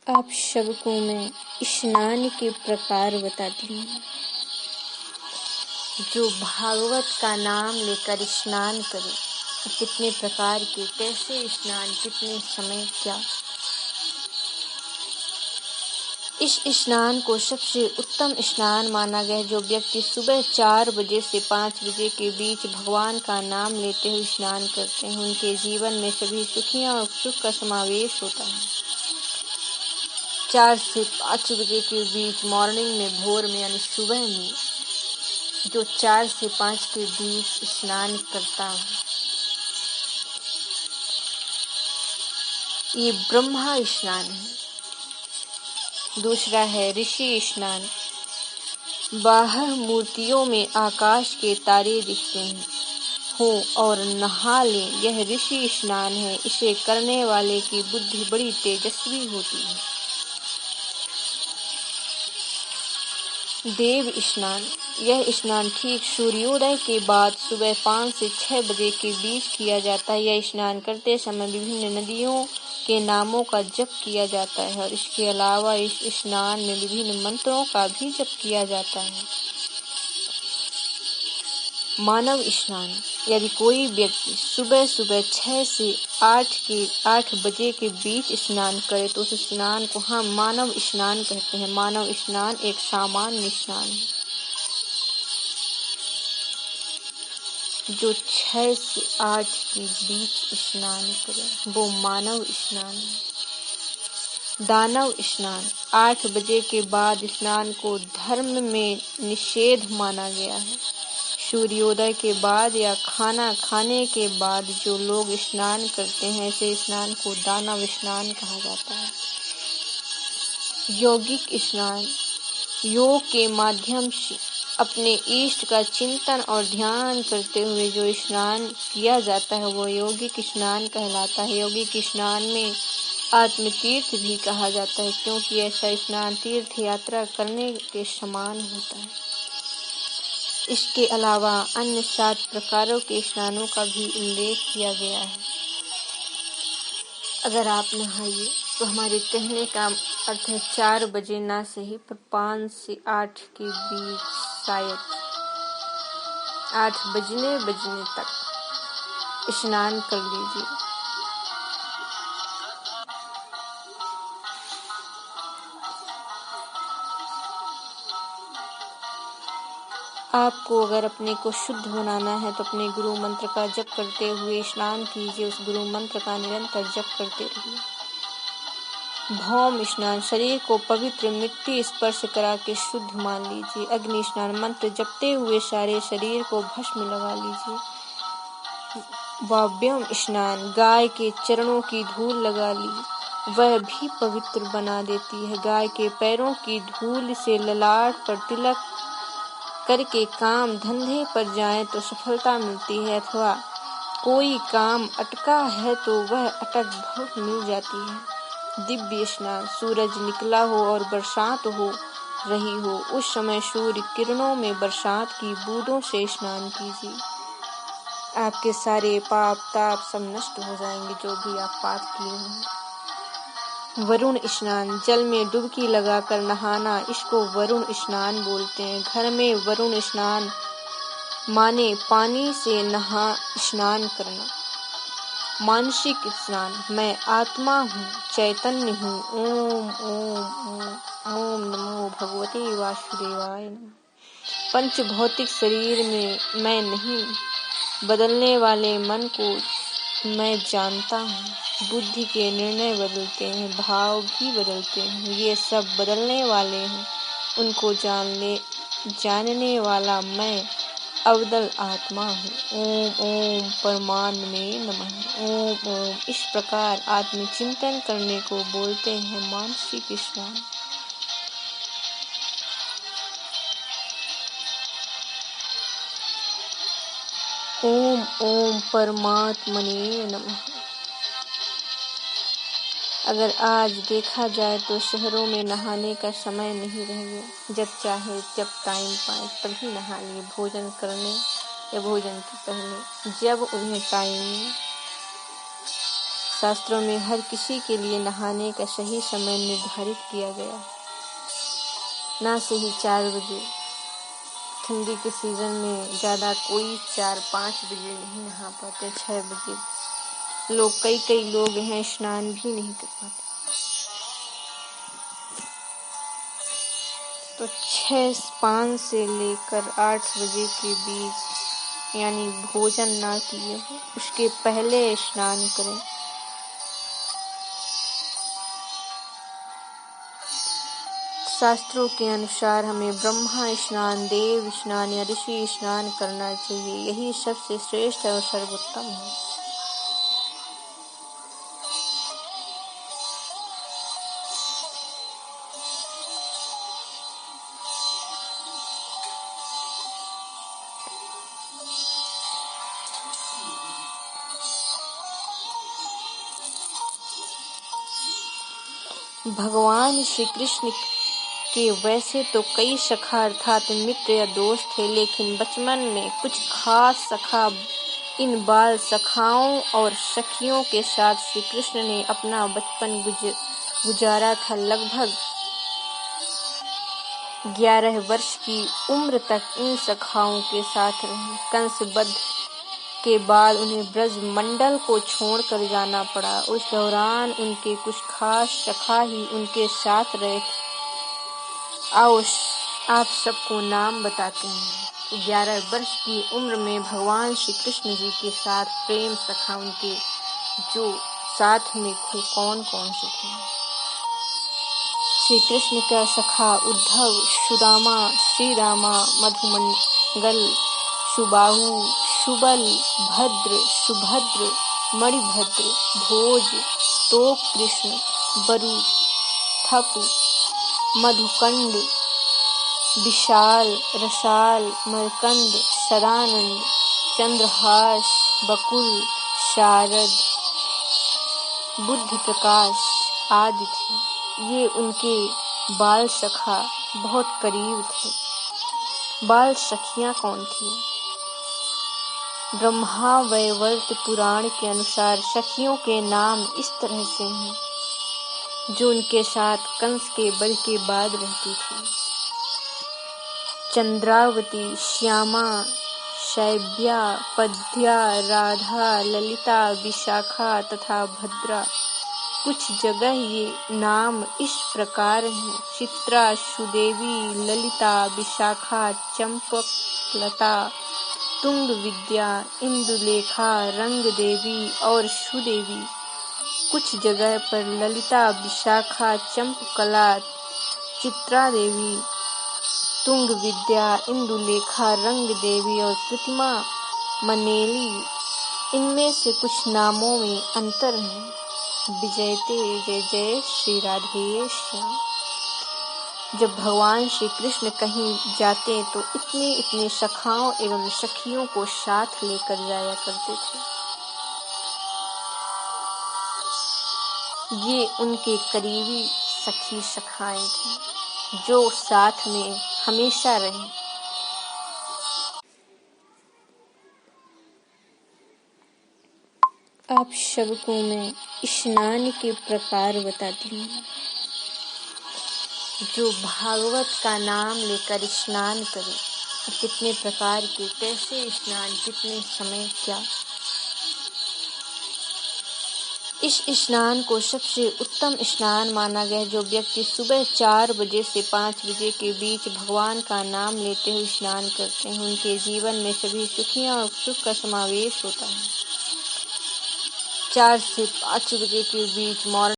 आप सबको मैं स्नान के प्रकार बताती हूँ। जो भागवत का नाम लेकर स्नान करे, कितने प्रकार के, कैसे स्नान, कितने समय, क्या। इस स्नान को सबसे उत्तम स्नान माना गया है। जो व्यक्ति सुबह 4 बजे से 5 बजे के बीच भगवान का नाम लेते हुए स्नान करते हैं, उनके जीवन में सभी सुखियाँ और सुख का समावेश होता है। 4 से 5 बजे के बीच मॉर्निंग में, भोर में, यानी सुबह में जो 4 से 5 के बीच स्नान करता है, ये ब्रह्मा स्नान है। दूसरा है ऋषि स्नान। बाहर मूर्तियों में आकाश के तारे दिखते हैं हो और नहा ले, यह ऋषि स्नान है। इसे करने वाले की बुद्धि बड़ी तेजस्वी होती है। देव स्नान। यह स्नान ठीक सूर्योदय के बाद सुबह 5 से 6 बजे के बीच किया जाता है। यह स्नान करते समय विभिन्न नदियों के नामों का जप किया जाता है और इसके अलावा इस स्नान में विभिन्न मंत्रों का भी जप किया जाता है। मानव स्नान। यदि कोई व्यक्ति सुबह 6 से 8 बजे के बीच स्नान करे तो उस स्नान को हम मानव स्नान कहते हैं। मानव स्नान एक सामान्य स्नान है। जो 6 से 8 के बीच स्नान करे वो मानव स्नान है। दानव स्नान। 8 बजे के बाद स्नान को धर्म में निषेध माना गया है। सूर्योदय के बाद या खाना खाने के बाद जो लोग स्नान करते हैं, ऐसे स्नान को दानव स्नान कहा जाता है। यौगिक स्नान। योग के माध्यम से अपने इष्ट का चिंतन और ध्यान करते हुए जो स्नान किया जाता है वो यौगिक स्नान कहलाता है। यौगिक स्नान में आत्मतीर्थ भी कहा जाता है, क्योंकि ऐसा स्नान तीर्थ यात्रा करने के समान होता है। इसके अलावा अन्य 7 प्रकारों के स्नानों का भी उल्लेख किया गया है। अगर आप नहाइए तो हमारे कहने का अर्थ है 4 बजे ना सही पर 5 से 8 के बीच, शायद 8 बजने तक स्नान कर लीजिए। आपको अगर अपने को शुद्ध बनाना है तो अपने गुरु मंत्र का जप करते हुए स्नान कीजिए। उस गुरु मंत्र का निरंतर जप करते रहिए। भौम स्नान। शरीर को पवित्र मिट्टी स्पर्श करा के शुद्ध मान लीजिए। अग्नि स्नान। मंत्र जपते हुए सारे शरीर को भस्म लगा लीजिए। वाव्यम स्नान। गाय के चरणों की धूल लगा ली, वह भी पवित्र बना देती है। गाय के पैरों की धूल से ललाट पर तिलक करके काम धंधे पर जाएं तो सफलता मिलती है, अथवा कोई काम अटका है तो वह अटक बहुत मिल जाती है। दिव्य स्नान। सूरज निकला हो और बरसात हो रही हो, उस समय सूर्य किरणों में बरसात की बूंदों से स्नान कीजिए। आपके सारे पाप ताप सब नष्ट हो जाएंगे, जो भी आप पाप किए हैं। वरुण स्नान। जल में डुबकी लगाकर नहाना, इसको वरुण स्नान बोलते हैं। घर में वरुण स्नान माने पानी से नहा स्नान करना। मानसिक स्नान। मैं आत्मा हूँ, चैतन्य हूँ। ओम ओम ओम ओम नमो भगवते वासुदेवाय नमः। पंच भौतिक शरीर में मैं नहीं, बदलने वाले मन को मैं जानता हूँ। बुद्धि के निर्णय बदलते हैं, भाव भी बदलते हैं, ये सब बदलने वाले हैं। उनको जानने वाला मैं अवदल आत्मा हूँ। ओम ओम परमात्मने नमः। ओम ओम। इस प्रकार आत्मचिंतन करने को बोलते हैं मानसिक स्नान। ओम ओम परमात्मने नमः। अगर आज देखा जाए तो शहरों में नहाने का समय नहीं रह गया। जब चाहे जब टाइम पाए तभी नहा लिए, भोजन करने या भोजन के पहले, जब उन्हें टाइम मिले। शास्त्रों में हर किसी के लिए नहाने का सही समय निर्धारित किया गया है। ना सही 4 बजे। ठंडी के सीजन में ज़्यादा कोई 4-5 बजे नहीं नहा पाते, 6 बजे। कई लोग हैं स्नान भी नहीं कर पाते। तो 5 से लेकर 8 बजे के बीच यानी भोजन ना किए हो उसके पहले स्नान करें। शास्त्रों के अनुसार हमें ब्रह्मा स्नान, देव स्नान या ऋषि स्नान करना चाहिए। यही सबसे श्रेष्ठ और सर्वोत्तम है। भगवान श्री कृष्ण के वैसे तो कई सखा अर्थात मित्र या दोस्त थे, लेकिन बचपन में कुछ खास सखा इन बाल सखाओं और सखियों के साथ श्री कृष्ण ने अपना बचपन गुजारा था। लगभग 11 वर्ष की उम्र तक इन सखाओं के साथ रहे। कंस वध के बाद उन्हें ब्रज मंडल को छोड़कर जाना पड़ा। उस दौरान उनके कुछ खास सखा ही उनके साथ रहे थे। आओ आप सबको नाम बताते हैं। 11 वर्ष की उम्र में भगवान श्री कृष्ण जी के साथ प्रेम सखा उनके जो साथ में थे कौन कौन से थे। श्री कृष्ण का सखा उद्धव, सुदामा, श्री रामा, मधुमंगल, सुबाहु, सुबल, भद्र, सुभद्र, मणिभद्र, भोज, तोक कृष्ण, बरु, थप, मधुकंड, विशाल, रसाल, मरकंद, सदानंद, चंद्रहास, बकुल, शारद, बुद्ध प्रकाश आदि थे। ये उनके बाल सखा बहुत करीब थे। बाल सखियां कौन थी? ब्रह्मा वैवर्त पुराण के अनुसार सखियों के नाम इस तरह से हैं जो उनके साथ कंस के बल के बाद रहती थी। चंद्रावती, श्यामा, शैव्या, पद्या, राधा, ललिता, विशाखा तथा भद्रा। कुछ जगह ये नाम इस प्रकार हैं: चित्रा, सुदेवी, ललिता, विशाखा, चंपकलता, तुंग विद्या, इंदुलेखा, रंग देवी और सुदेवी। कुछ जगह पर ललिता, विशाखा, चंपकला, चित्रा देवी, तुंग विद्या, इंदुलेखा, रंग देवी और प्रतिमा मनेली। इनमें से कुछ नामों में अंतर है। विजयते जय जय श्री राधे श्याम। जब भगवान श्री कृष्ण कहीं जाते तो इतने सखाओं एवं सखियों को साथ लेकर जाया करते थे। ये उनके करीबी सखी सखाएं थी जो साथ में हमेशा रहे। आप सबको मैं स्नान के प्रकार बताती हूँ। जो भागवत का नाम लेकर स्नान करे, कितने प्रकार के, कैसे स्नान, कितने समय, क्या। इस स्नान को सबसे उत्तम स्नान माना गया। जो व्यक्ति सुबह 4 बजे से 5 बजे के बीच भगवान का नाम लेते हुए स्नान करते हैं, उनके जीवन में सभी सुखियां और सुख का समावेश होता है। 4 से 5 बजे के बीच मॉर्निंग